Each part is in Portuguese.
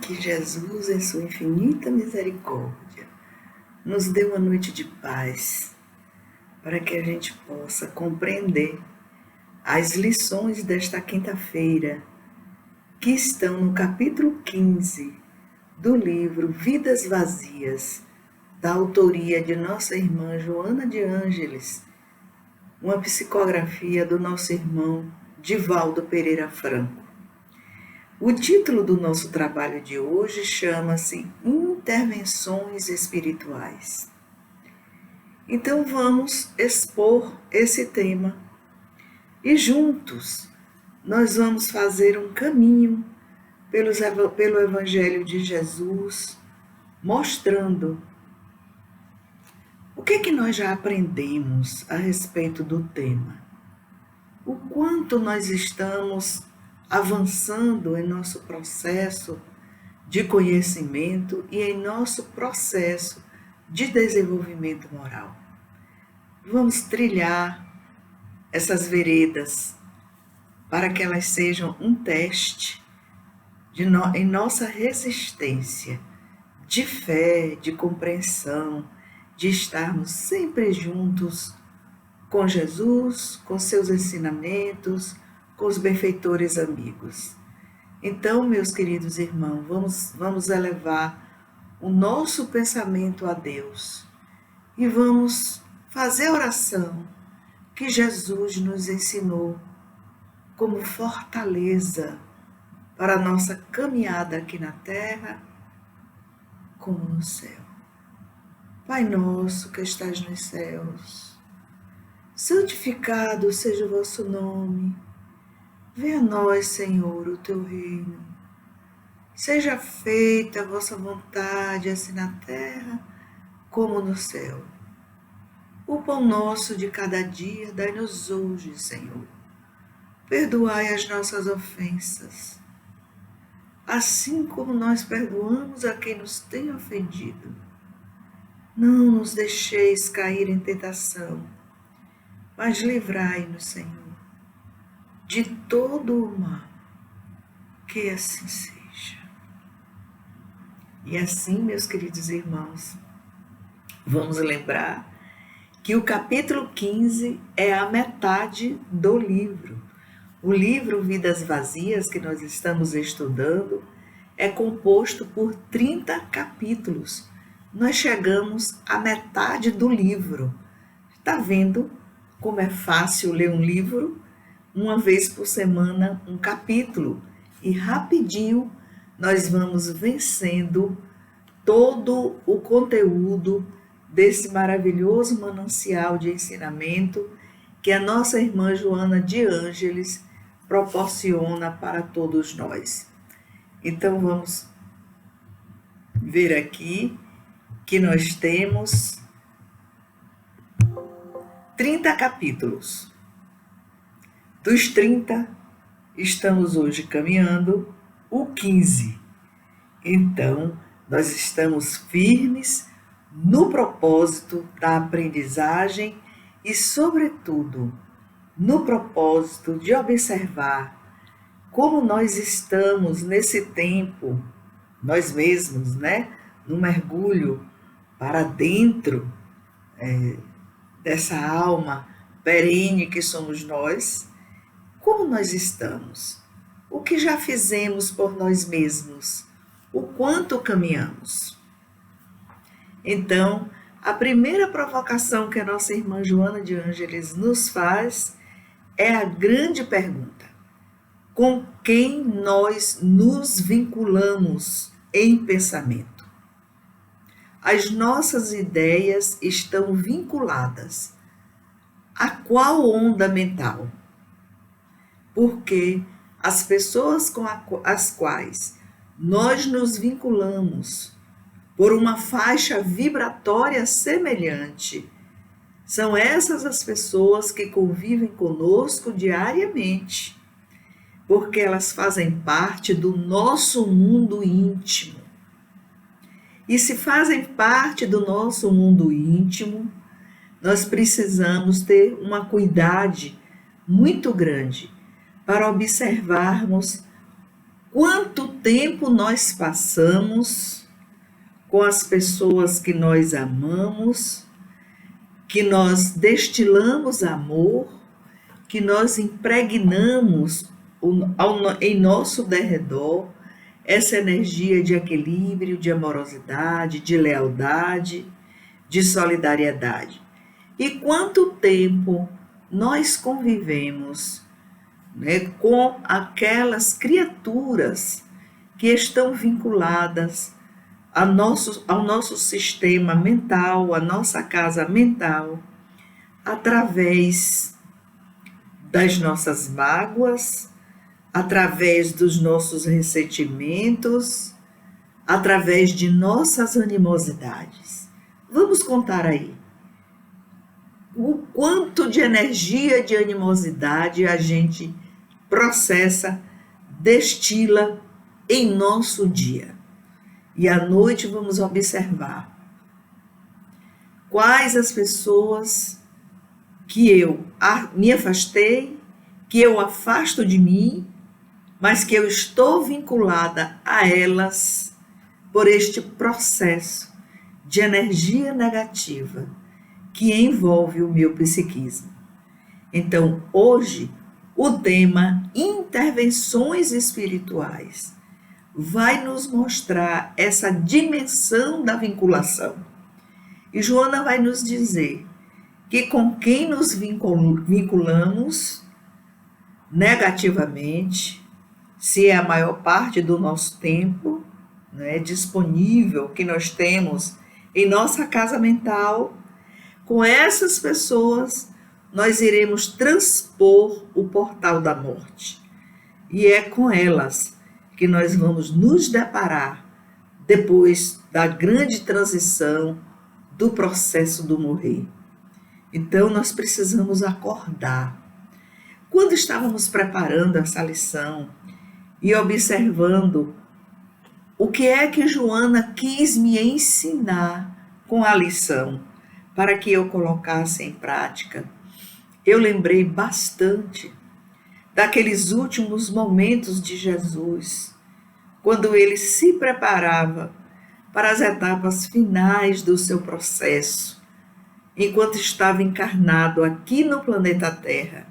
Que Jesus, em sua infinita misericórdia, nos dê uma noite de paz, para que a gente possa compreender as lições desta quinta-feira, que estão no capítulo 15 do livro Vidas Vazias, da autoria de nossa irmã Joana de Ângeles, uma psicografia do nosso irmão Divaldo Pereira Franco. O título do nosso trabalho de hoje chama-se Intervenções Espirituais. Então vamos expor esse tema e juntos nós vamos fazer um caminho pelo Evangelho de Jesus, mostrando o que nós já aprendemos a respeito do tema, o quanto nós estamos avançando em nosso processo de conhecimento e em nosso processo de desenvolvimento moral. Vamos trilhar essas veredas para que elas sejam um teste em nossa resistência de fé, de compreensão, de estarmos sempre juntos com Jesus, com seus ensinamentos, com os benfeitores amigos. Então, meus queridos irmãos, vamos elevar o nosso pensamento a Deus e vamos fazer a oração que Jesus nos ensinou como fortaleza para a nossa caminhada aqui na terra, como no céu. Pai nosso que estás nos céus, santificado seja o vosso nome. Venha a nós, Senhor, o teu reino. Seja feita a vossa vontade, assim na terra como no céu. O pão nosso de cada dia dai-nos hoje, Senhor. Perdoai as nossas ofensas, assim como nós perdoamos a quem nos tem ofendido. Não nos deixeis cair em tentação, mas livrai-nos, Senhor, de todo o mal, que assim seja. E assim, meus queridos irmãos, vamos lembrar que o capítulo 15 é a metade do livro. O livro Vidas Vazias, que nós estamos estudando, é composto por 30 capítulos. Nós chegamos à metade do livro. Está vendo como é fácil ler um livro? Uma vez por semana, um capítulo. E rapidinho nós vamos vencendo todo o conteúdo desse maravilhoso manancial de ensinamento que a nossa irmã Joana de Ângeles proporciona para todos nós. Então vamos ver aqui que nós temos 30 capítulos. Dos 30, estamos hoje caminhando o 15. Então, nós estamos firmes no propósito da aprendizagem e, sobretudo, no propósito de observar como nós estamos nesse tempo, nós mesmos, no mergulho para dentro dessa alma perene que somos nós. Como nós estamos? O que já fizemos por nós mesmos? O quanto caminhamos? Então, a primeira provocação que a nossa irmã Joana de Ângeles nos faz é a grande pergunta: com quem nós nos vinculamos em pensamento? As nossas ideias estão vinculadas a qual onda mental? Porque as pessoas com as quais nós nos vinculamos por uma faixa vibratória semelhante, são essas as pessoas que convivem conosco diariamente, porque elas fazem parte do nosso mundo íntimo. E se fazem parte do nosso mundo íntimo, nós precisamos ter uma cuidade muito grande para observarmos quanto tempo nós passamos com as pessoas que nós amamos, que nós destilamos amor, que nós impregnamos em nosso derredor essa energia de equilíbrio, de amorosidade, de lealdade, de solidariedade. E quanto tempo nós convivemos, né, com aquelas criaturas que estão vinculadas ao nosso sistema mental, à nossa casa mental, através das nossas mágoas, através dos nossos ressentimentos, através de nossas animosidades. Vamos contar aí o quanto de energia de animosidade a gente processa, destila em nosso dia. E à noite vamos observar quais as pessoas que eu me afastei, que eu afasto de mim, mas que eu estou vinculada a elas por este processo de energia negativa que envolve o meu psiquismo. Então, hoje, o tema intervenções espirituais vai nos mostrar essa dimensão da vinculação. E Joana vai nos dizer que com quem nos vinculamos negativamente, se é a maior parte do nosso tempo, né, disponível que nós temos em nossa casa mental, com essas pessoas nós iremos transpor o portal da morte. E é com elas que nós vamos nos deparar depois da grande transição do processo do morrer. Então nós precisamos acordar. Quando estávamos preparando essa lição e observando o que é que Joana quis me ensinar com a lição, para que eu colocasse em prática, eu lembrei bastante daqueles últimos momentos de Jesus, quando ele se preparava para as etapas finais do seu processo, enquanto estava encarnado aqui no planeta Terra,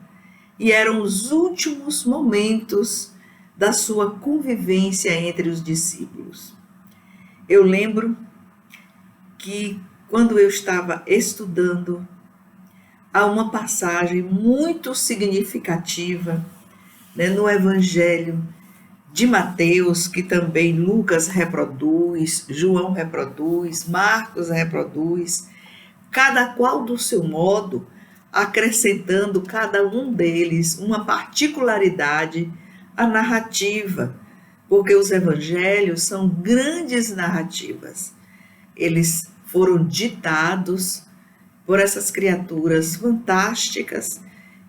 e eram os últimos momentos da sua convivência entre os discípulos. Eu lembro que quando eu estava estudando, há uma passagem muito significativa, né, no Evangelho de Mateus, que também Lucas reproduz, João reproduz, Marcos reproduz, cada qual do seu modo, acrescentando cada um deles uma particularidade à narrativa, porque os evangelhos são grandes narrativas. Eles foram ditados por essas criaturas fantásticas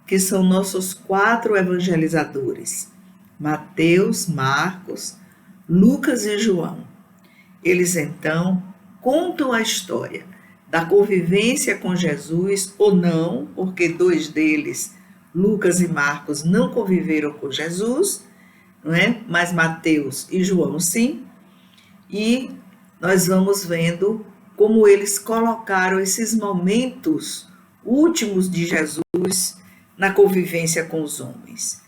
que são nossos 4 evangelizadores, Mateus, Marcos, Lucas e João. Eles então contam a história da convivência com Jesus ou não, porque 2 deles, Lucas e Marcos, não conviveram com Jesus, não é? Mas Mateus e João sim, e nós vamos vendo como eles colocaram esses momentos últimos de Jesus na convivência com os homens.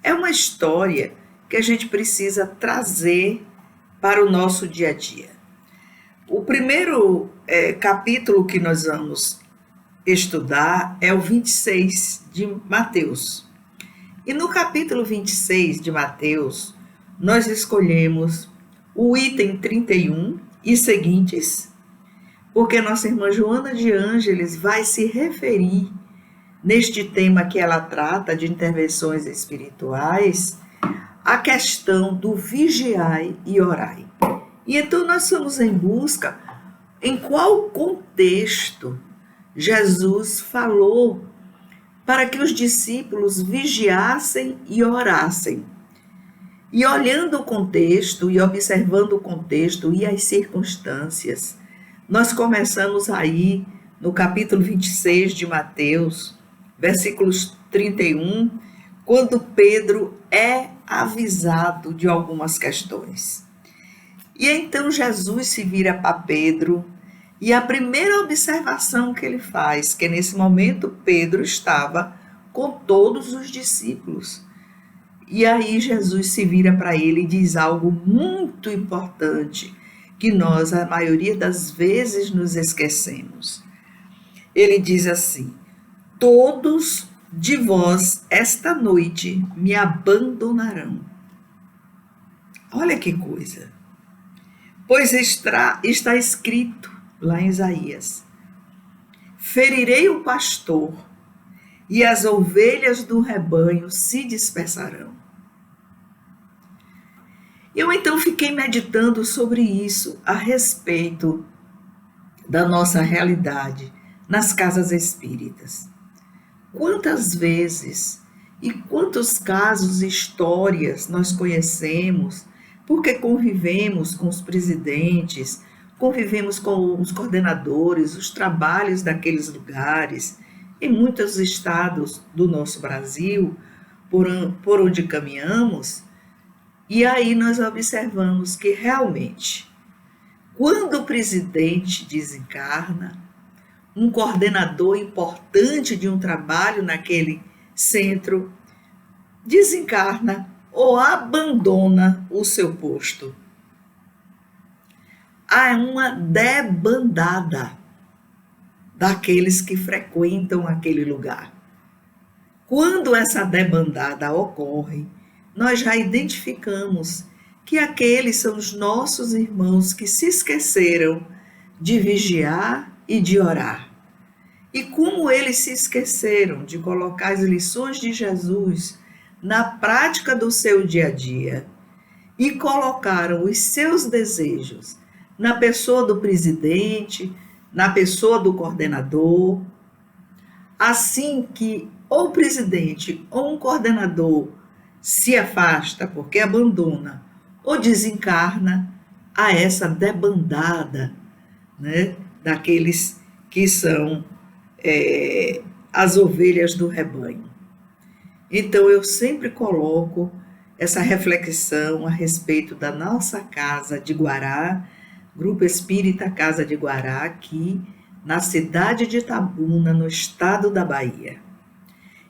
É uma história que a gente precisa trazer para o nosso dia a dia. O primeiro capítulo que nós vamos estudar é o 26 de Mateus. E no capítulo 26 de Mateus, nós escolhemos o item 31 e seguintes, porque nossa irmã Joana de Ângeles vai se referir neste tema que ela trata de intervenções espirituais, a questão do vigiai e orai. E então nós somos em busca em qual contexto Jesus falou para que os discípulos vigiassem e orassem. E olhando o contexto e observando o contexto e as circunstâncias, nós começamos aí no capítulo 26 de Mateus, versículos 31, quando Pedro é avisado de algumas questões. E então Jesus se vira para Pedro, e a primeira observação que ele faz, que nesse momento Pedro estava com todos os discípulos. E aí Jesus se vira para ele e diz algo muito importante, que nós, a maioria das vezes, nos esquecemos. Ele diz assim: todos de vós esta noite me abandonarão. Olha que coisa. Pois está escrito lá em Isaías: ferirei o pastor e as ovelhas do rebanho se dispersarão. Eu então fiquei meditando sobre isso a respeito da nossa realidade nas casas espíritas. Quantas vezes e quantos casos e histórias nós conhecemos porque convivemos com os presidentes, convivemos com os coordenadores, os trabalhos daqueles lugares, em muitos estados do nosso Brasil, por onde caminhamos, e aí nós observamos que realmente, quando o presidente desencarna, um coordenador importante de um trabalho naquele centro desencarna ou abandona o seu posto, há uma debandada daqueles que frequentam aquele lugar. Quando essa debandada ocorre, nós já identificamos que aqueles são os nossos irmãos que se esqueceram de vigiar e de orar. E como eles se esqueceram de colocar as lições de Jesus na prática do seu dia a dia e colocaram os seus desejos na pessoa do presidente, na pessoa do coordenador, assim que ou o presidente ou um coordenador se afasta porque abandona ou desencarna, a essa debandada, né, daqueles que são as ovelhas do rebanho. Então eu sempre coloco essa reflexão a respeito da nossa casa de Guará, Grupo Espírita Casa de Guará, aqui na cidade de Itabuna, no estado da Bahia.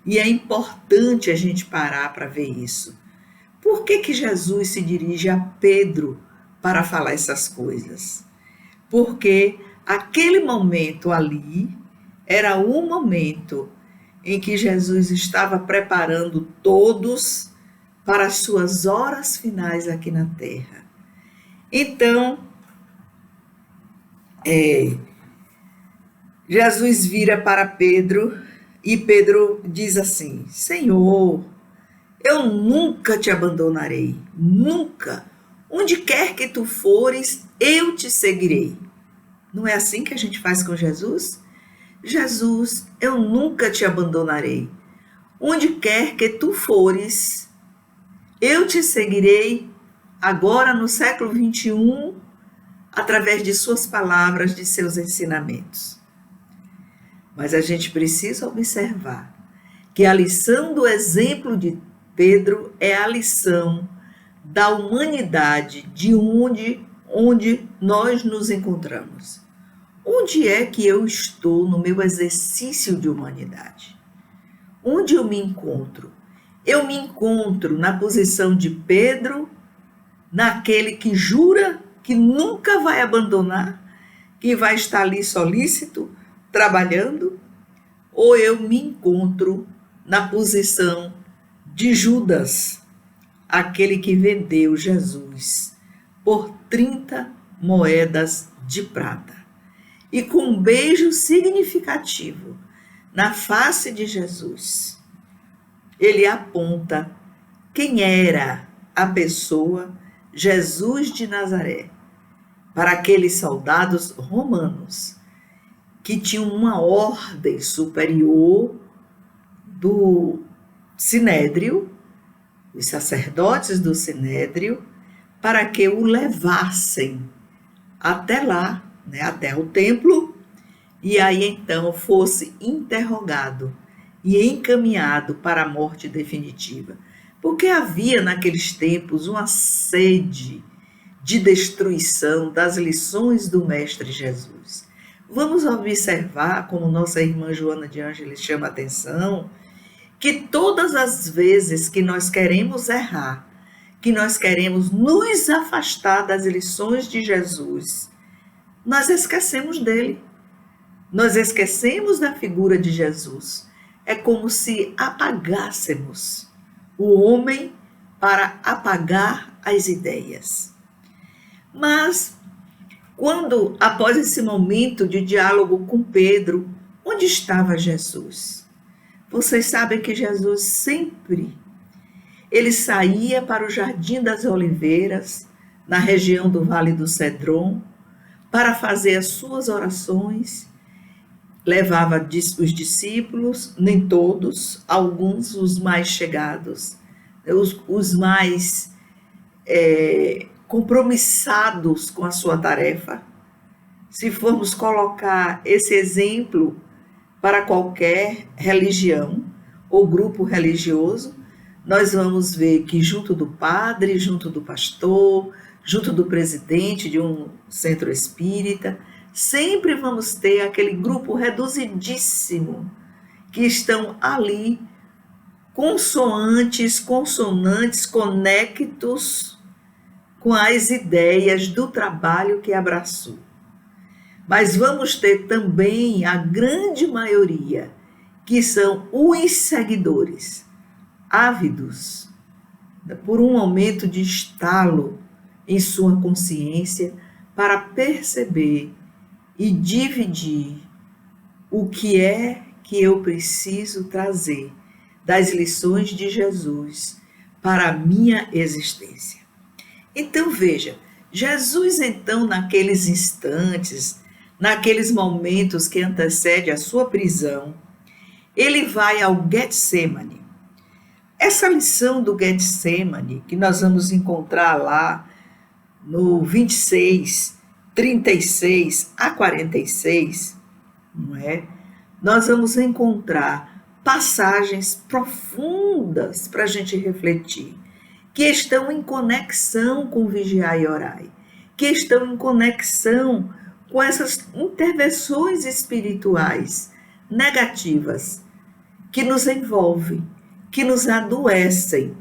E é importante a gente parar para ver isso. Por que Jesus se dirige a Pedro para falar essas coisas? Porque aquele momento ali era o momento em que Jesus estava preparando todos para as suas horas finais aqui na Terra. Então, Jesus vira para Pedro e Pedro diz assim: Senhor, eu nunca te abandonarei, nunca. Onde quer que tu fores, eu te seguirei. Não é assim que a gente faz com Jesus? Jesus, eu nunca te abandonarei. Onde quer que tu fores, eu te seguirei. Agora, no século 21, através de suas palavras, de seus ensinamentos. Mas a gente precisa observar que a lição do exemplo de Pedro é a lição da humanidade, de onde nós nos encontramos. Onde é que eu estou no meu exercício de humanidade? Onde eu me encontro? Eu me encontro na posição de Pedro, naquele que jura que nunca vai abandonar, que vai estar ali solícito, trabalhando, ou eu me encontro na posição de Judas, aquele que vendeu Jesus por 30 moedas de prata. E com um beijo significativo na face de Jesus, ele aponta quem era a pessoa Jesus de Nazaré para aqueles soldados romanos que tinham uma ordem superior do Sinédrio, os sacerdotes do Sinédrio, para que o levassem até lá, né, até o templo, e aí então fosse interrogado e encaminhado para a morte definitiva, Porque havia naqueles tempos uma sede de destruição das lições do Mestre Jesus. Vamos observar, como nossa irmã Joana de Ângeles chama a atenção, que todas as vezes que nós queremos errar, que nós queremos nos afastar das lições de Jesus, nós esquecemos dele. Nós esquecemos da figura de Jesus. É como se apagássemos o homem para apagar as ideias. Mas, quando, após esse momento de diálogo com Pedro, onde estava Jesus? Vocês sabem que Jesus sempre, ele saía para o Jardim das Oliveiras, na região do Vale do Cedron, para fazer as suas orações. Levava os discípulos, nem todos, alguns, os mais chegados, os mais compromissados com a sua tarefa. Se formos colocar esse exemplo para qualquer religião ou grupo religioso, nós vamos ver que junto do padre, junto do pastor, junto do presidente de um centro espírita, sempre vamos ter aquele grupo reduzidíssimo que estão ali, consoantes, consonantes, conectos com as ideias do trabalho que abraçou. Mas vamos ter também a grande maioria, que são os seguidores, ávidos por um momento de estalo em sua consciência para perceber e dividir o que é que eu preciso trazer das lições de Jesus para a minha existência. Então veja, Jesus então naqueles instantes, naqueles momentos que antecedem a sua prisão, ele vai ao Getsemane. Essa lição do Getsemane, que nós vamos encontrar lá no 26, 36 a 46, não é? Nós vamos encontrar passagens profundas para a gente refletir, que estão em conexão com vigiar e orai, que estão em conexão com essas intervenções espirituais negativas que nos envolvem, que nos adoecem,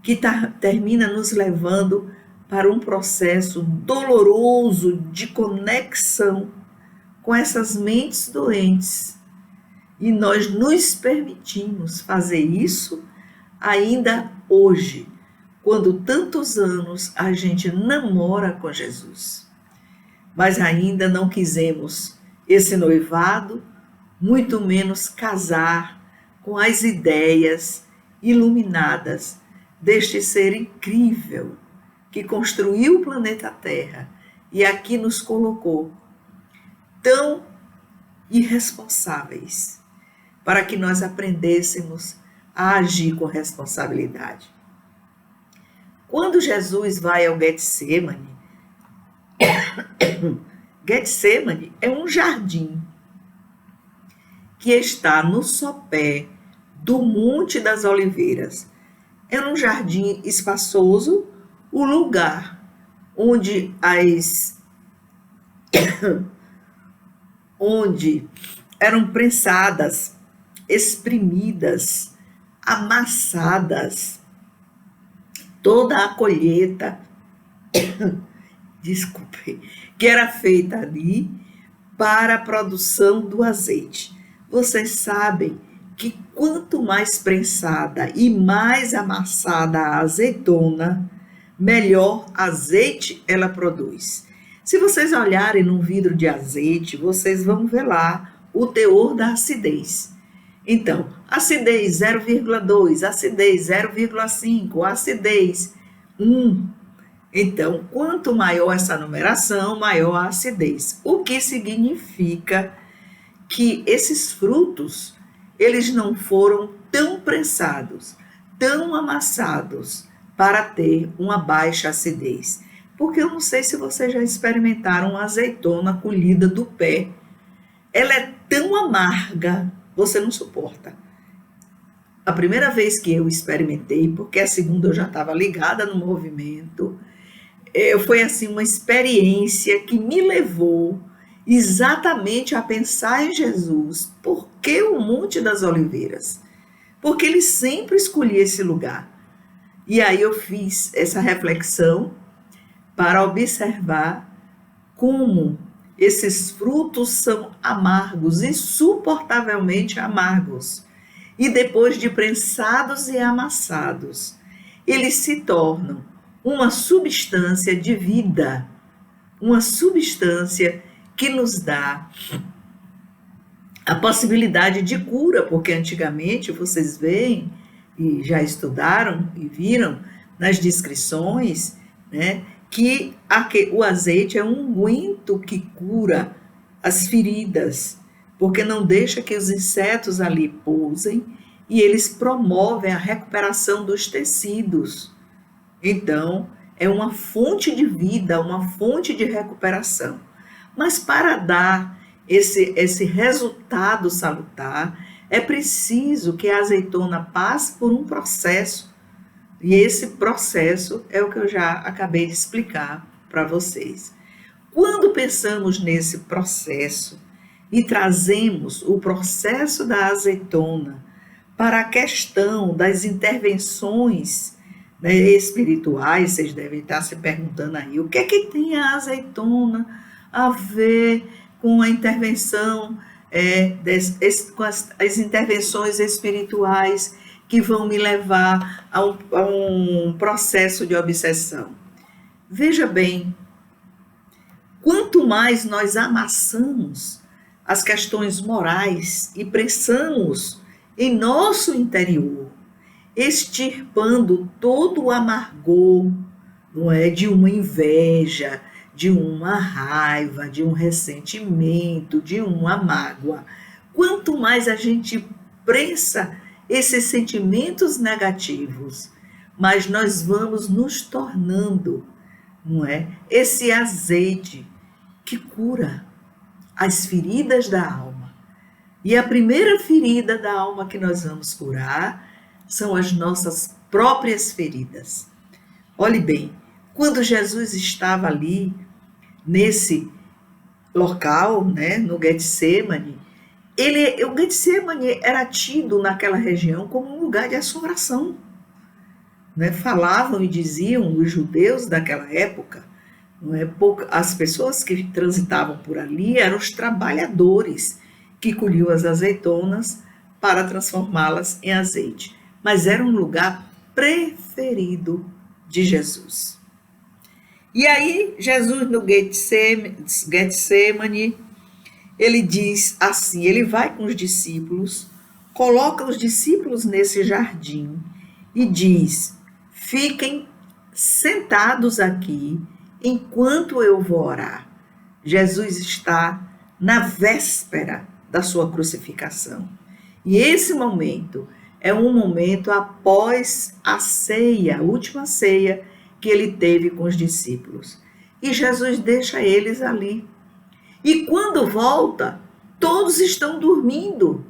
que termina nos levando para um processo doloroso de conexão com essas mentes doentes. E nós nos permitimos fazer isso ainda hoje, quando tantos anos a gente namora com Jesus. Mas ainda não quisemos esse noivado, muito menos casar com as ideias iluminadas deste ser incrível que construiu o planeta Terra e aqui nos colocou tão irresponsáveis para que nós aprendêssemos a agir com responsabilidade. Quando Jesus vai ao Getsemane, Getsemane é um jardim que está no sopé do Monte das Oliveiras. Era um jardim espaçoso, o lugar onde onde eram prensadas, espremidas, amassadas, toda a colheita, desculpe, que era feita ali para a produção do azeite. Vocês sabem que quanto mais prensada e mais amassada a azeitona, melhor azeite ela produz. Se vocês olharem num vidro de azeite, vocês vão ver lá o teor da acidez. Então, acidez 0,2, acidez 0,5, acidez 1. Então, quanto maior essa numeração, maior a acidez. O que significa que esses frutos, eles não foram tão prensados, tão amassados para ter uma baixa acidez. Porque eu não sei se vocês já experimentaram uma azeitona colhida do pé. Ela é tão amarga, você não suporta. A primeira vez que eu experimentei, porque a segunda eu já estava ligada no movimento, foi assim uma experiência que me levou exatamente a pensar em Jesus. Por que o Monte das Oliveiras? Porque ele sempre escolhia esse lugar. E aí eu fiz essa reflexão para observar como esses frutos são amargos, insuportavelmente amargos. E depois de prensados e amassados, eles se tornam uma substância de vida, uma substância que nos dá a possibilidade de cura, porque antigamente vocês veem e já estudaram e viram nas descrições, né, que o azeite é um unguento que cura as feridas, porque não deixa que os insetos ali pousem e eles promovem a recuperação dos tecidos. Então, é uma fonte de vida, uma fonte de recuperação. Mas para dar esse resultado salutar, é preciso que a azeitona passe por um processo. E esse processo é o que eu já acabei de explicar para vocês. Quando pensamos nesse processo e trazemos o processo da azeitona para a questão das intervenções, né, espirituais, vocês devem estar se perguntando aí, o que é que tem a azeitona a ver com a intervenção, com as intervenções espirituais que vão me levar a um processo de obsessão? Veja bem, quanto mais nós amassamos as questões morais e pressamos em nosso interior, extirpando todo o amargor, não é, de uma inveja, de uma raiva, de um ressentimento, de uma mágoa. Quanto mais a gente prensa esses sentimentos negativos, mais nós vamos nos tornando, não é, esse azeite que cura as feridas da alma. E a primeira ferida da alma que nós vamos curar são as nossas próprias feridas. Olhe bem, quando Jesus estava ali, nesse local, né, no Getsemane, o Getsemane era tido naquela região como um lugar de assombração. Né? Falavam e diziam os judeus daquela época, não é, as pessoas que transitavam por ali eram os trabalhadores que colhiam as azeitonas para transformá-las em azeite. Mas era um lugar preferido de Jesus. E aí, Jesus no Getsemane, ele diz assim, ele vai com os discípulos, coloca os discípulos nesse jardim e diz, fiquem sentados aqui enquanto eu vou orar. Jesus está na véspera da sua crucificação. E esse momento é um momento após a ceia, a última ceia que ele teve com os discípulos. E Jesus deixa eles ali. E quando volta, todos estão dormindo.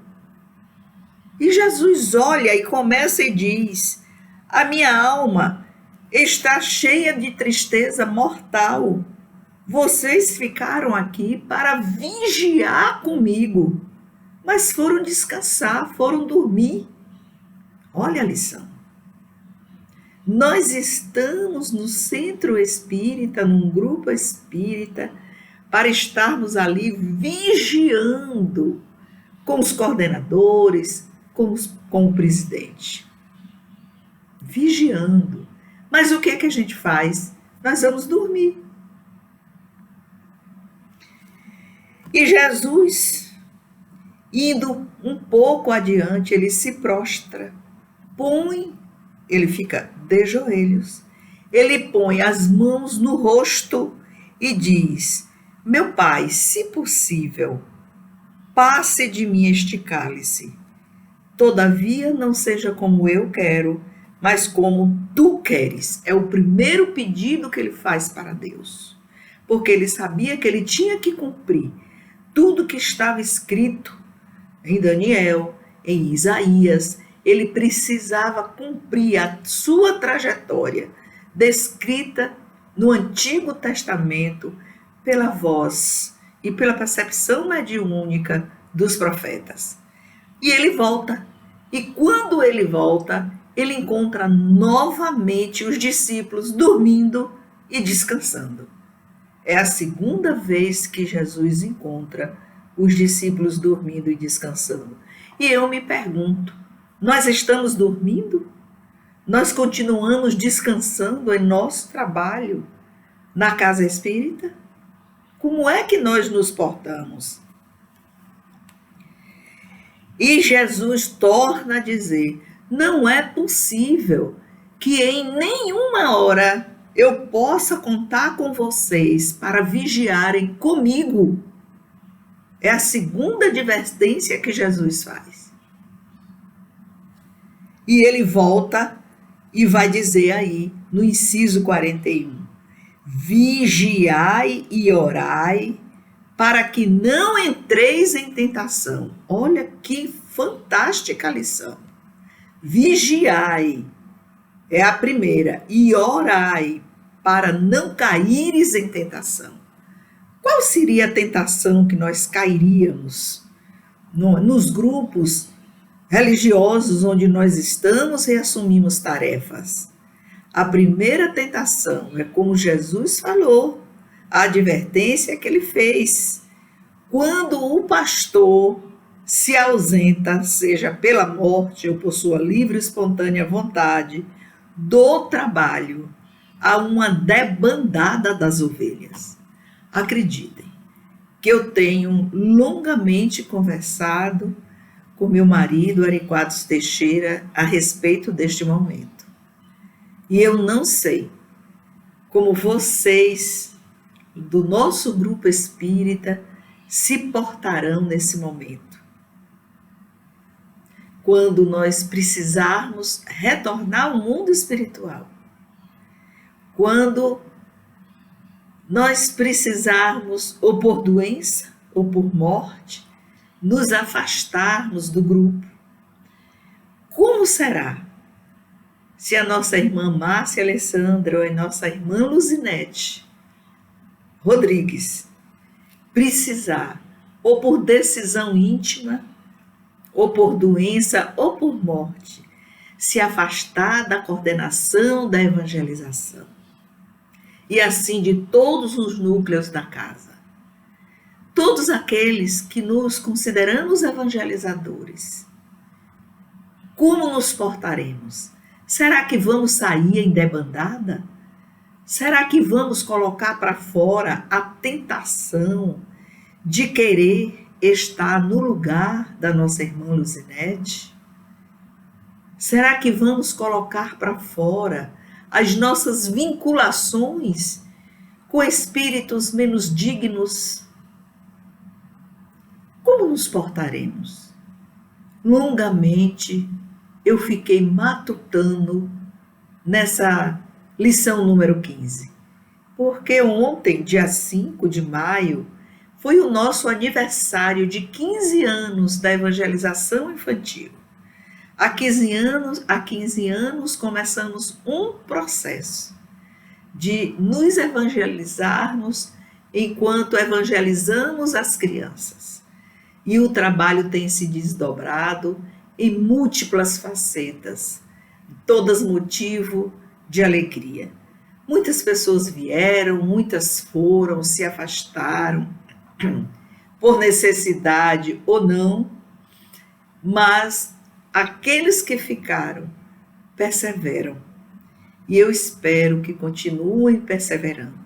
E Jesus olha e começa e diz, a minha alma está cheia de tristeza mortal. Vocês ficaram aqui para vigiar comigo, mas foram descansar, foram dormir. Olha a lição. Nós estamos no centro espírita, num grupo espírita, para estarmos ali vigiando com os coordenadores, com o presidente. Vigiando. Mas o que é que a gente faz? Nós vamos dormir. E Jesus, indo um pouco adiante, ele se prostra, ele fica de joelhos, ele põe as mãos no rosto e diz, meu Pai, se possível, passe de mim este cálice, todavia não seja como eu quero, mas como tu queres. É o primeiro pedido que ele faz para Deus, porque ele sabia que ele tinha que cumprir tudo que estava escrito em Daniel, em Isaías ele precisava cumprir a sua trajetória descrita no Antigo Testamento pela voz e pela percepção mediúnica dos profetas. E ele volta. E quando ele volta, ele encontra novamente os discípulos dormindo e descansando. É a segunda vez que Jesus encontra os discípulos dormindo e descansando. E eu me pergunto, nós estamos dormindo? Nós continuamos descansando em nosso trabalho na casa espírita? Como é que nós nos portamos? E Jesus torna a dizer, não é possível que em nenhuma hora eu possa contar com vocês para vigiarem comigo. É a segunda advertência que Jesus faz. E ele volta e vai dizer aí, no inciso 41, vigiai e orai, para que não entreis em tentação. Olha que fantástica lição. Vigiai é a primeira, e orai, para não caíres em tentação. Qual seria a tentação que nós cairíamos nos grupos religiosos onde nós estamos e assumimos tarefas? A primeira tentação é como Jesus falou, a advertência que ele fez. Quando o pastor se ausenta, seja pela morte ou por sua livre e espontânea vontade, do trabalho, há uma debandada das ovelhas. Acreditem que eu tenho longamente conversado com meu marido, Ariquados Teixeira, a respeito deste momento. E eu não sei como vocês do nosso grupo espírita se portarão nesse momento. Quando nós precisarmos retornar ao mundo espiritual. Quando nós precisarmos, ou por doença, ou por morte, nos afastarmos do grupo. Como será se a nossa irmã Márcia Alessandra ou a nossa irmã Luzinete Rodrigues precisar, ou por decisão íntima, ou por doença, ou por morte, se afastar da coordenação da evangelização? E assim de todos os núcleos da casa. Todos aqueles que nos consideramos evangelizadores. Como nos portaremos? Será que vamos sair em debandada? Será que vamos colocar para fora a tentação de querer estar no lugar da nossa irmã Luzinete? Será que vamos colocar para fora as nossas vinculações com espíritos menos dignos? Como nos portaremos? Longamente eu fiquei matutando nessa lição número 15, porque ontem, dia 5 de maio, foi o nosso aniversário de 15 anos da evangelização infantil. Há 15 anos começamos um processo de nos evangelizarmos enquanto evangelizamos as crianças. E o trabalho tem se desdobrado em múltiplas facetas, todas motivo de alegria. Muitas pessoas vieram, muitas foram, se afastaram, por necessidade ou não, mas aqueles que ficaram perseveram. E eu espero que continuem perseverando.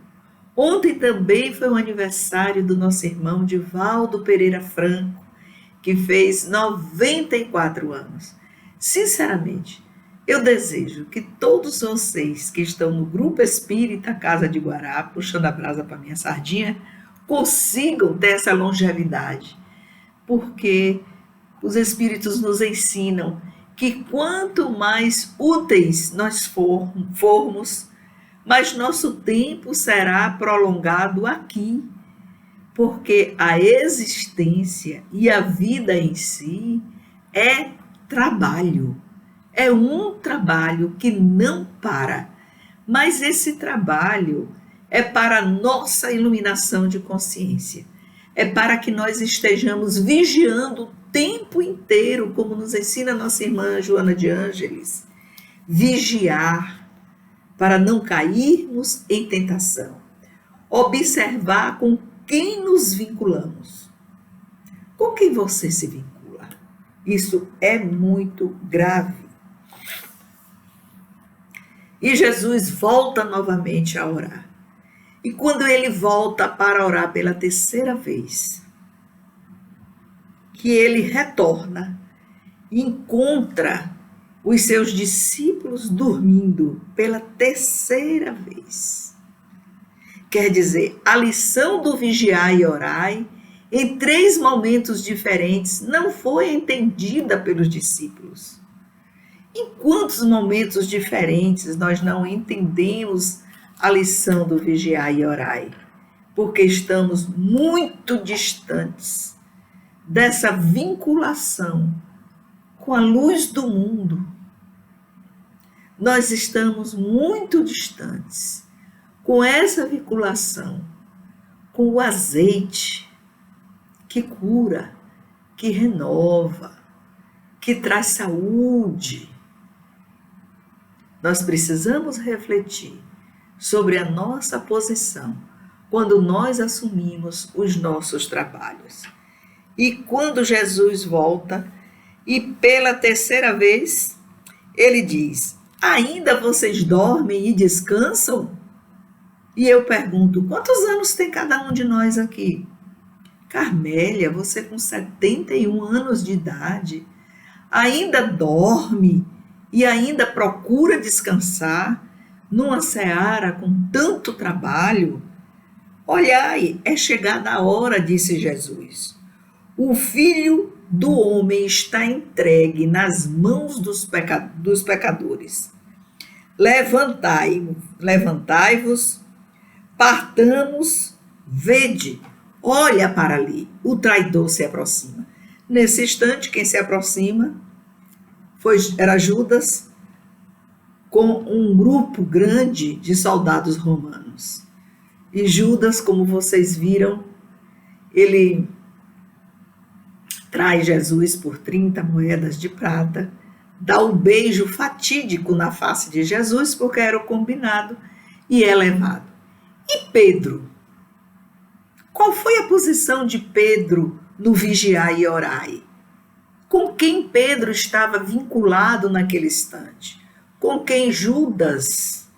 Ontem também foi o aniversário do nosso irmão Divaldo Pereira Franco, que fez 94 anos. Sinceramente, eu desejo que todos vocês que estão no Grupo Espírita Casa de Guará, puxando a brasa para minha sardinha, consigam ter essa longevidade, porque os Espíritos nos ensinam que quanto mais úteis nós formos, mais nosso tempo será prolongado aqui, porque a existência e a vida em si é trabalho. É um trabalho que não para, mas esse trabalho é para a nossa iluminação de consciência. É para que nós estejamos vigiando o tempo inteiro, como nos ensina nossa irmã Joana de Ângeles, vigiar para não cairmos em tentação, observar com quem nos vinculamos. Com quem você se vincula? Isso é muito grave. E Jesus volta novamente a orar. E quando ele volta para orar pela terceira vez, que ele retorna, encontra os seus discípulos dormindo pela terceira vez. Quer dizer, a lição do vigiar e orai, em 3 momentos diferentes, não foi entendida pelos discípulos. Em quantos momentos diferentes nós não entendemos a lição do vigiar e orai? Porque estamos muito distantes dessa vinculação com a luz do mundo. Nós estamos muito distantes com essa vinculação com o azeite que cura, que renova, que traz saúde. Nós precisamos refletir sobre a nossa posição quando nós assumimos os nossos trabalhos. E quando Jesus volta, e pela terceira vez, ele diz: ainda vocês dormem e descansam? E eu pergunto, quantos anos tem cada um de nós aqui? Carmélia, você com 71 anos de idade, ainda dorme e ainda procura descansar numa seara com tanto trabalho? Olhai, é chegada a hora, disse Jesus. O Filho do Homem está entregue nas mãos dos pecadores. Levantai-vos, partamos, vede, olha para ali, o traidor se aproxima. Nesse instante, quem se aproxima era Judas, com um grupo grande de soldados romanos. E Judas, como vocês viram, ele traz Jesus por 30 moedas de prata, dá um beijo fatídico na face de Jesus, porque era o combinado, e é levado. E Pedro? Qual foi a posição de Pedro no vigiar e orai? Com quem Pedro estava vinculado naquele instante? Com quem Judas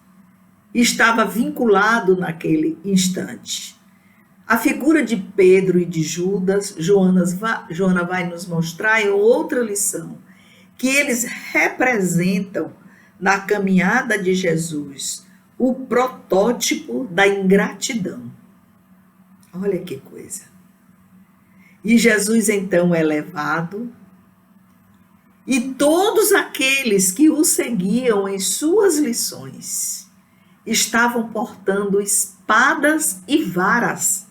estava vinculado naquele instante? A figura de Pedro e de Judas, Joana vai nos mostrar em outra lição, que eles representam na caminhada de Jesus o protótipo da ingratidão. Olha que coisa. E Jesus então é levado, e todos aqueles que o seguiam em suas lições estavam portando espadas e varas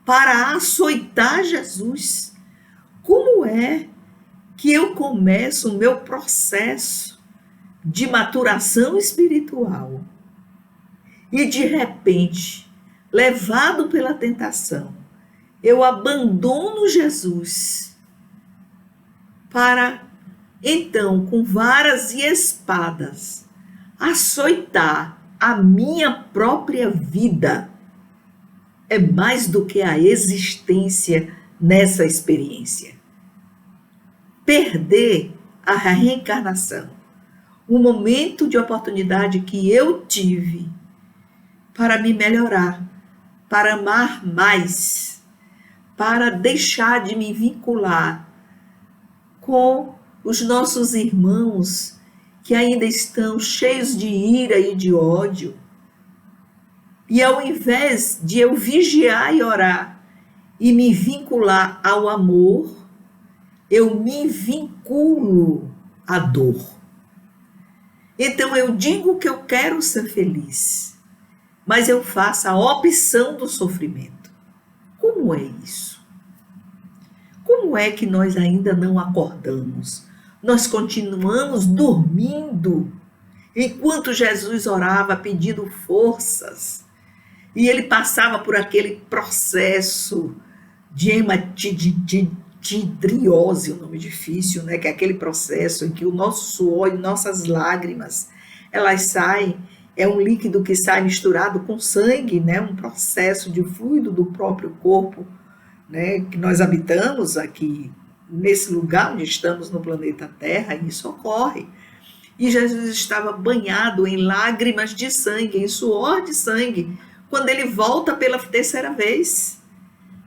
para açoitar Jesus. Como é que eu começo o meu processo de maturação espiritual e de repente, levado pela tentação, eu abandono Jesus para então, com varas e espadas, açoitar a minha própria vida? É mais do que a existência nessa experiência. Perder a reencarnação, o momento de oportunidade que eu tive para me melhorar, para amar mais, para deixar de me vincular com os nossos irmãos que ainda estão cheios de ira e de ódio. E ao invés de eu vigiar e orar e me vincular ao amor, eu me vinculo à dor. Então eu digo que eu quero ser feliz, mas eu faço a opção do sofrimento. Como é isso? Como é que nós ainda não acordamos nós continuamos dormindo, enquanto Jesus orava pedindo forças, e ele passava por aquele processo de hematidriose, um nome difícil, né? Que é aquele processo em que o nosso suor e nossas lágrimas, elas saem, é um líquido que sai misturado com sangue, né? Um processo de fluido do próprio corpo, né? Que nós habitamos aqui, nesse lugar onde estamos no planeta Terra, e isso ocorre. E Jesus estava banhado em lágrimas de sangue, em suor de sangue, quando ele volta pela terceira vez,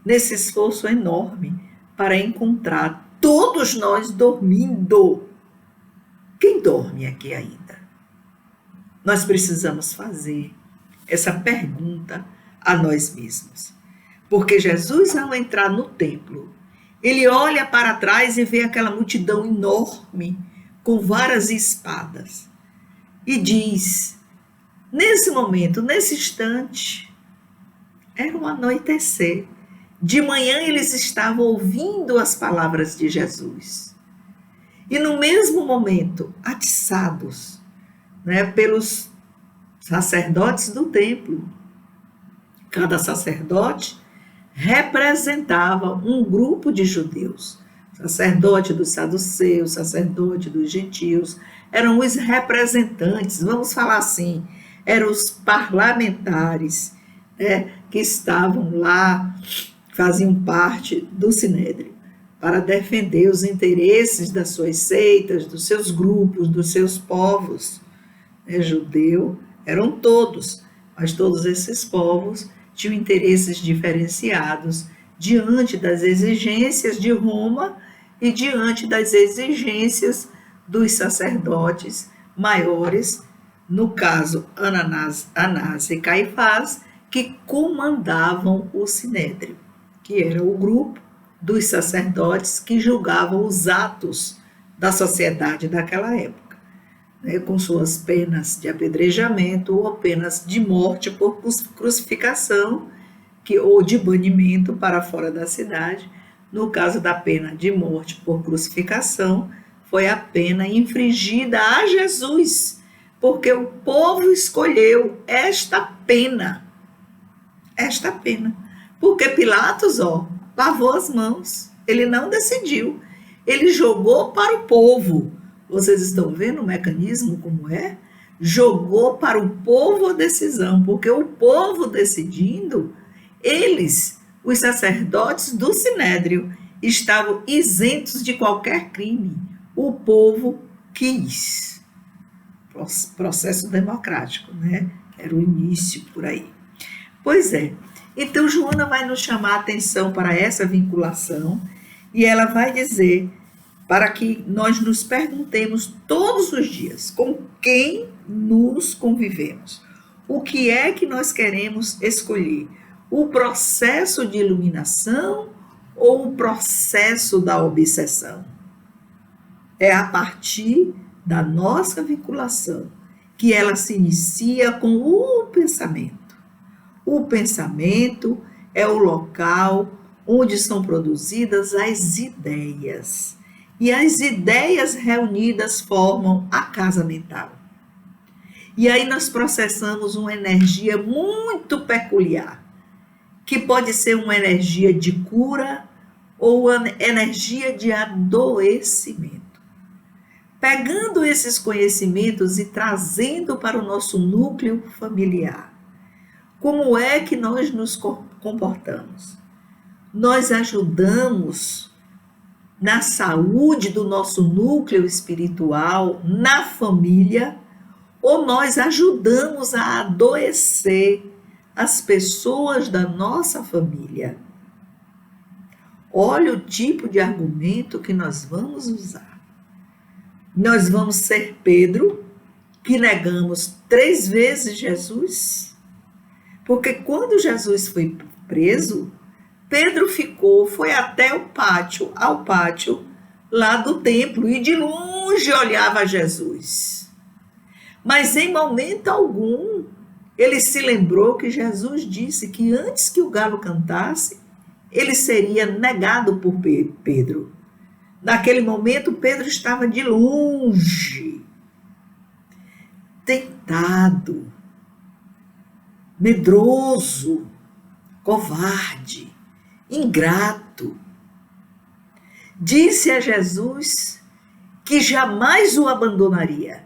nesse esforço enorme para encontrar todos nós dormindo. Quem dorme aqui ainda? Nós precisamos fazer essa pergunta a nós mesmos. Porque Jesus, ao entrar no templo, ele olha para trás e vê aquela multidão enorme, com varas e espadas, e diz, nesse momento, nesse instante, era um anoitecer. De manhã eles estavam ouvindo as palavras de Jesus. E no mesmo momento, atiçados, né, pelos sacerdotes do templo. Cada sacerdote representava um grupo de judeus. Sacerdote dos saduceus, sacerdote dos gentios, eram os representantes, vamos falar assim, eram os parlamentares, né, que estavam lá, faziam parte do Sinédrio, para defender os interesses das suas seitas, dos seus grupos, dos seus povos. Judeu eram todos, mas todos esses povos tinham interesses diferenciados diante das exigências de Roma e diante das exigências dos sacerdotes maiores, no caso Anás e Caifás, que comandavam o Sinédrio, que era o grupo dos sacerdotes que julgavam os atos da sociedade daquela época, né, com suas penas de apedrejamento ou penas de morte por crucificação, ou de banimento para fora da cidade. No caso da pena de morte por crucificação, foi a pena infligida a Jesus, porque o povo escolheu esta pena. Esta pena. Porque Pilatos, lavou as mãos. Ele não decidiu. Ele jogou para o povo. Vocês estão vendo o mecanismo como é? Jogou para o povo a decisão, porque o povo decidindo, eles, os sacerdotes do Sinédrio, estavam isentos de qualquer crime. O povo quis. Processo democrático, né? Era o início por aí. Pois é. Então, Joana vai nos chamar a atenção para essa vinculação e ela vai dizer para que nós nos perguntemos todos os dias com quem nos convivemos. O que é que nós queremos escolher? O processo de iluminação ou o processo da obsessão? É a partir da nossa vinculação que ela se inicia com o pensamento. O pensamento é o local onde são produzidas as ideias. E as ideias reunidas formam a casa mental. E aí nós processamos uma energia muito peculiar, que pode ser uma energia de cura ou uma energia de adoecimento. Pegando esses conhecimentos e trazendo para o nosso núcleo familiar, como é que nós nos comportamos? Nós ajudamos na saúde do nosso núcleo espiritual, na família, ou nós ajudamos a adoecer as pessoas da nossa família? Olha o tipo de argumento que nós vamos usar. Nós vamos ser Pedro, que negamos 3 vezes Jesus? Porque quando Jesus foi preso, Pedro foi até ao pátio lá do templo e de longe olhava Jesus. Mas em momento algum, ele se lembrou que Jesus disse que antes que o galo cantasse, ele seria negado por Pedro. Naquele momento, Pedro estava de longe, tentado, medroso, covarde, ingrato. Disse a Jesus que jamais o abandonaria.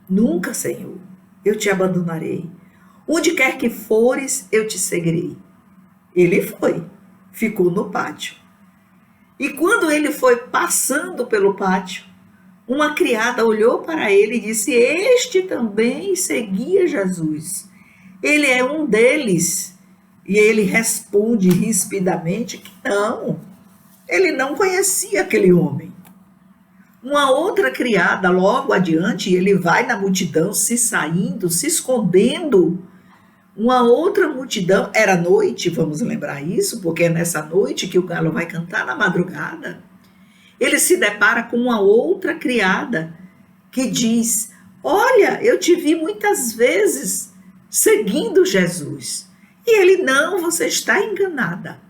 Nunca, Senhor, eu te abandonarei. Onde quer que fores, eu te seguirei. Ele foi, ficou no pátio. E quando ele foi passando pelo pátio, uma criada olhou para ele e disse: Este também seguia Jesus. Ele é um deles. E ele responde rispidamente que não, ele não conhecia aquele homem. Uma outra criada, logo adiante, ele vai na multidão, se saindo, se escondendo. Uma outra multidão, era noite, vamos lembrar isso, porque é nessa noite que o galo vai cantar na madrugada. Ele se depara com uma outra criada que diz: Olha, eu te vi muitas vezes seguindo Jesus. E ele: Não, você está enganada.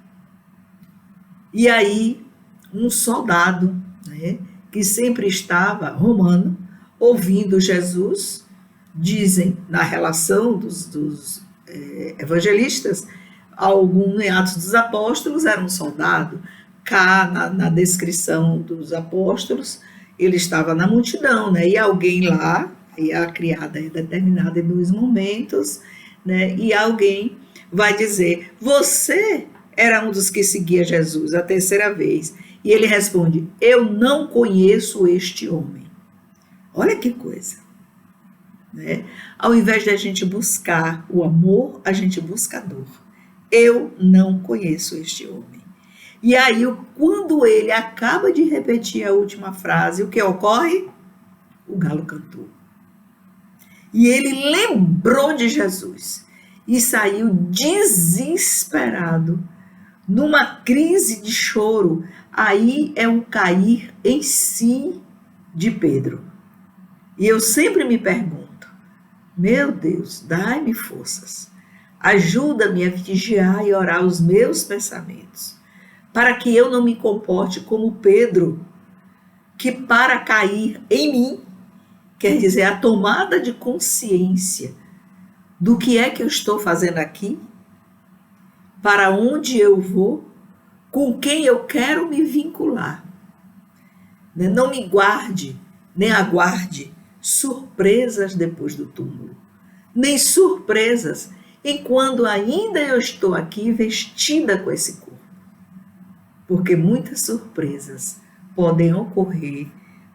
E aí, um soldado, né, que sempre estava, romano, ouvindo Jesus, dizem na relação dos evangelistas, algum em Atos dos Apóstolos era um soldado. Cá na descrição dos apóstolos, ele estava na multidão, né? E alguém lá, e a criada é determinada em 2 momentos, né? E alguém vai dizer: Você era um dos que seguia Jesus a 3ª vez. E ele responde: Eu não conheço este homem. Olha que coisa, né? Ao invés de a gente buscar o amor, a gente busca a dor. Eu não conheço este homem. E aí, quando ele acaba de repetir a última frase, o que ocorre? O galo cantou. E ele lembrou de Jesus e saiu desesperado, numa crise de choro. Aí é um cair em si de Pedro. E eu sempre me pergunto: meu Deus, dai-me forças, ajuda-me a vigiar e orar os meus pensamentos, para que eu não me comporte como Pedro, que para cair em mim, quer dizer, a tomada de consciência do que é que eu estou fazendo aqui, para onde eu vou, com quem eu quero me vincular. Não me guarde, nem aguarde surpresas depois do túmulo, nem surpresas enquanto ainda eu estou aqui vestida com esse corpo. Porque muitas surpresas podem ocorrer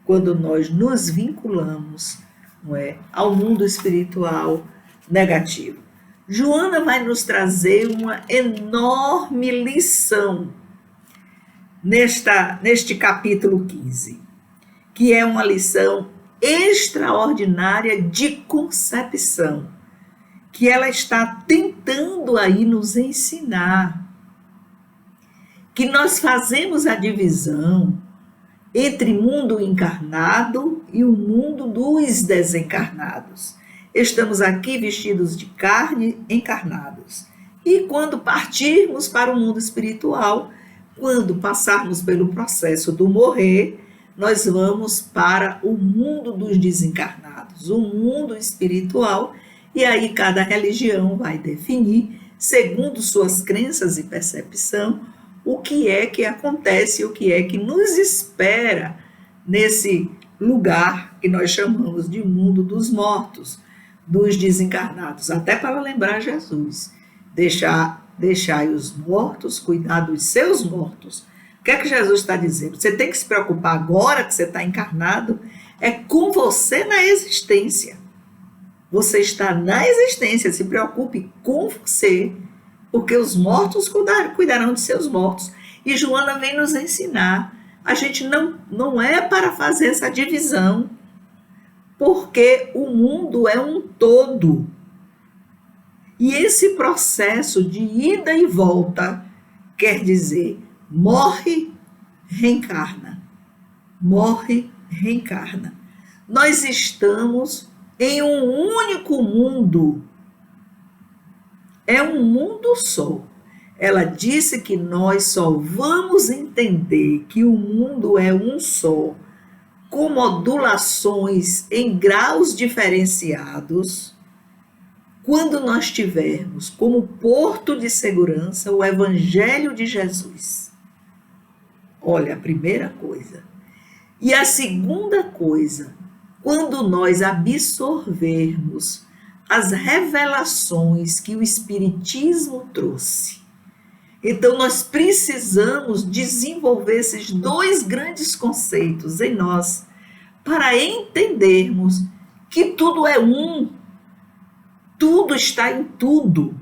quando nós nos vinculamos, não é, ao mundo espiritual negativo. Joana vai nos trazer uma enorme lição neste capítulo 15, que é uma lição extraordinária de concepção, que ela está tentando aí nos ensinar que nós fazemos a divisão entre mundo encarnado e o mundo dos desencarnados. Estamos aqui vestidos de carne, encarnados. E quando partirmos para o mundo espiritual, quando passarmos pelo processo do morrer, nós vamos para o mundo dos desencarnados, o mundo espiritual, e aí cada religião vai definir, segundo suas crenças e percepção, o que é que acontece, o que é que nos espera nesse lugar que nós chamamos de mundo dos mortos, dos desencarnados, até para lembrar Jesus, deixai os mortos, cuidar dos seus mortos. O que é que Jesus está dizendo? Você tem que se preocupar agora que você está encarnado, é com você na existência. Você está na existência, se preocupe com você, porque os mortos cuidarão de seus mortos. E Joana vem nos ensinar, a gente não é para fazer essa divisão, porque o mundo é um todo. E esse processo de ida e volta quer dizer morre, reencarna. Morre, reencarna. Nós estamos em um único mundo. É um mundo só. Ela disse que nós só vamos entender que o mundo é um só, com modulações em graus diferenciados, quando nós tivermos como porto de segurança o Evangelho de Jesus. Olha, a primeira coisa. E a segunda coisa, quando nós absorvermos as revelações que o Espiritismo trouxe. Então, nós precisamos desenvolver esses dois grandes conceitos em nós para entendermos que tudo é um, tudo está em tudo.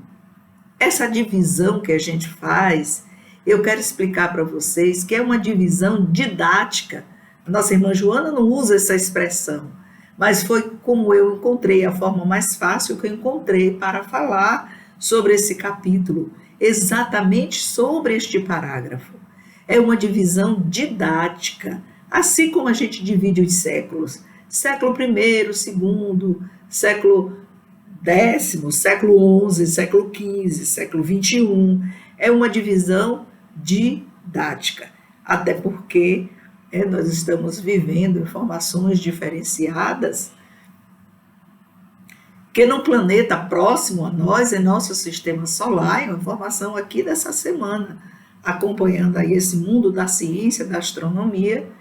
Essa divisão que a gente faz, eu quero explicar para vocês que é uma divisão didática. A nossa irmã Joana não usa essa expressão, mas foi como eu encontrei, a forma mais fácil que eu encontrei para falar sobre esse capítulo, exatamente sobre este parágrafo. É uma divisão didática, assim como a gente divide os séculos. Século I, segundo, século X, século XI, século XV, século XXI. É uma divisão didática, até porque nós estamos vivendo informações diferenciadas que no planeta próximo a nós, em nosso sistema solar, é uma informação aqui dessa semana, acompanhando aí esse mundo da ciência, da astronomia,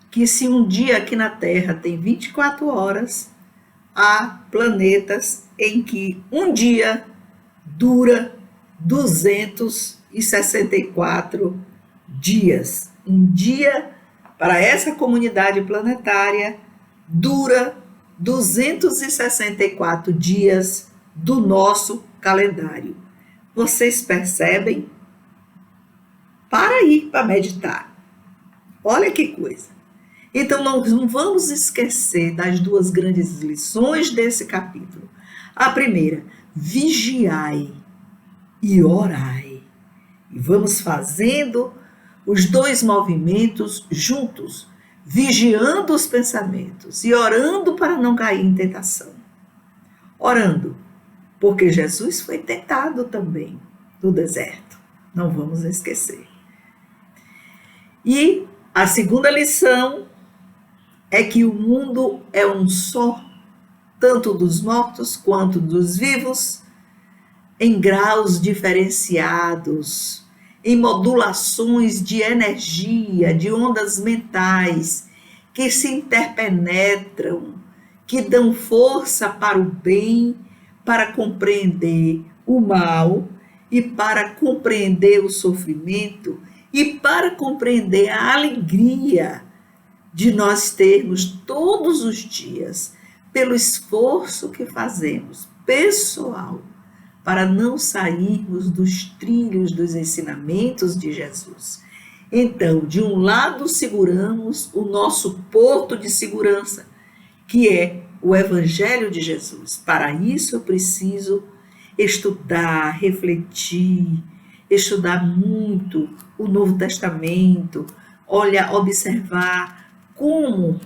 que se um dia aqui na Terra tem 24 horas, há planetas em que um dia dura 264 dias. Um dia para essa comunidade planetária dura 264 dias do nosso calendário. Vocês percebem? Para aí para meditar. Olha que coisa. Então, nós não vamos esquecer das duas grandes lições desse capítulo. A primeira, vigiai e orai. E vamos fazendo os dois movimentos juntos, vigiando os pensamentos e orando para não cair em tentação. Orando, porque Jesus foi tentado também no deserto. Não vamos esquecer. E a segunda lição é que o mundo é um só, tanto dos mortos quanto dos vivos, em graus diferenciados, em modulações de energia, de ondas mentais, que se interpenetram, que dão força para o bem, para compreender o mal e para compreender o sofrimento e para compreender a alegria de nós termos todos os dias, pelo esforço que fazemos pessoal, para não sairmos dos trilhos dos ensinamentos de Jesus. Então, de um lado, seguramos o nosso porto de segurança, que é o Evangelho de Jesus. Para isso, eu preciso estudar, refletir, estudar muito o Novo Testamento, observar como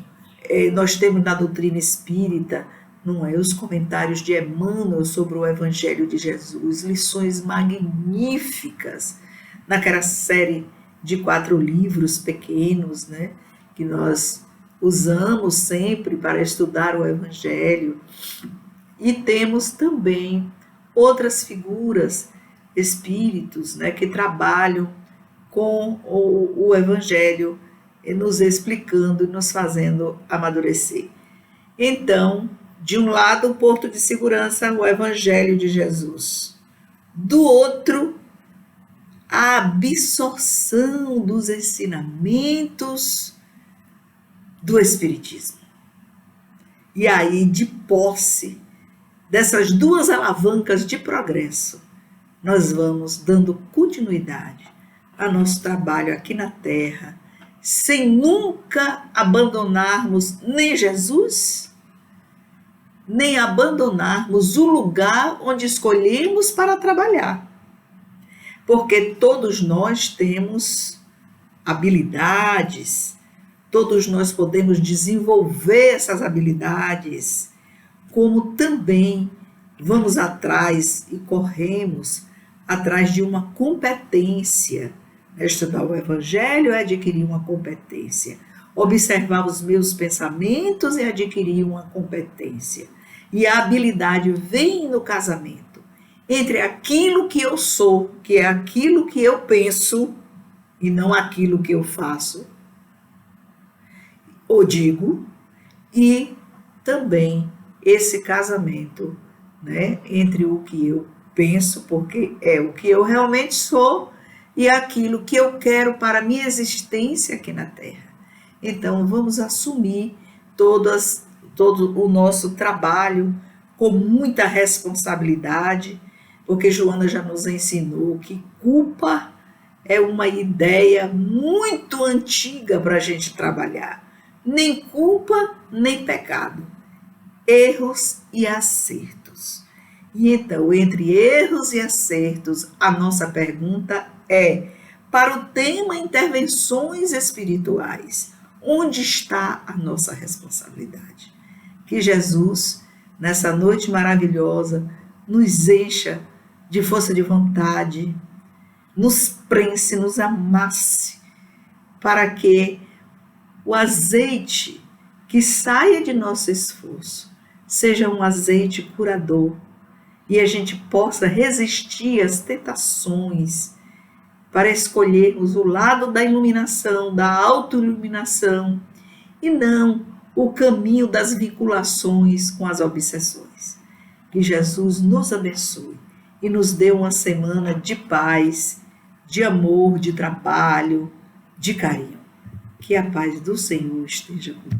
nós temos na doutrina espírita, não é? Os comentários de Emmanuel sobre o Evangelho de Jesus, lições magníficas naquela série de 4 livros pequenos, né? Que nós usamos sempre para estudar o Evangelho. E temos também outras figuras, espíritos, né? Que trabalham com o Evangelho, nos explicando e nos fazendo amadurecer. Então, de um lado, o porto de segurança, o Evangelho de Jesus. Do outro, a absorção dos ensinamentos do Espiritismo. E aí, de posse dessas duas alavancas de progresso, nós vamos dando continuidade ao nosso trabalho aqui na Terra, sem nunca abandonarmos nem Jesus, nem abandonarmos o lugar onde escolhemos para trabalhar. Porque todos nós temos habilidades, todos nós podemos desenvolver essas habilidades, como também vamos atrás e corremos atrás de uma competência. Estudar o Evangelho é adquirir uma competência. Observar os meus pensamentos é adquirir uma competência. E a habilidade vem no casamento. Entre aquilo que eu sou, que é aquilo que eu penso, e não aquilo que eu faço, ou digo, e também esse casamento, né, entre o que eu penso, porque é o que eu realmente sou, e aquilo que eu quero para a minha existência aqui na Terra. Então, vamos assumir todo o nosso trabalho com muita responsabilidade, porque Joana já nos ensinou que culpa é uma ideia muito antiga para a gente trabalhar. Nem culpa, nem pecado. Erros e acertos. E então, entre erros e acertos, a nossa pergunta é, para o tema intervenções espirituais, onde está a nossa responsabilidade? Que Jesus, nessa noite maravilhosa, nos encha de força de vontade, nos prense, nos amasse, para que o azeite que saia de nosso esforço seja um azeite curador e a gente possa resistir às tentações para escolhermos o lado da iluminação, da autoiluminação e não o caminho das vinculações com as obsessões. Que Jesus nos abençoe e nos dê uma semana de paz, de amor, de trabalho, de carinho. Que a paz do Senhor esteja com todos.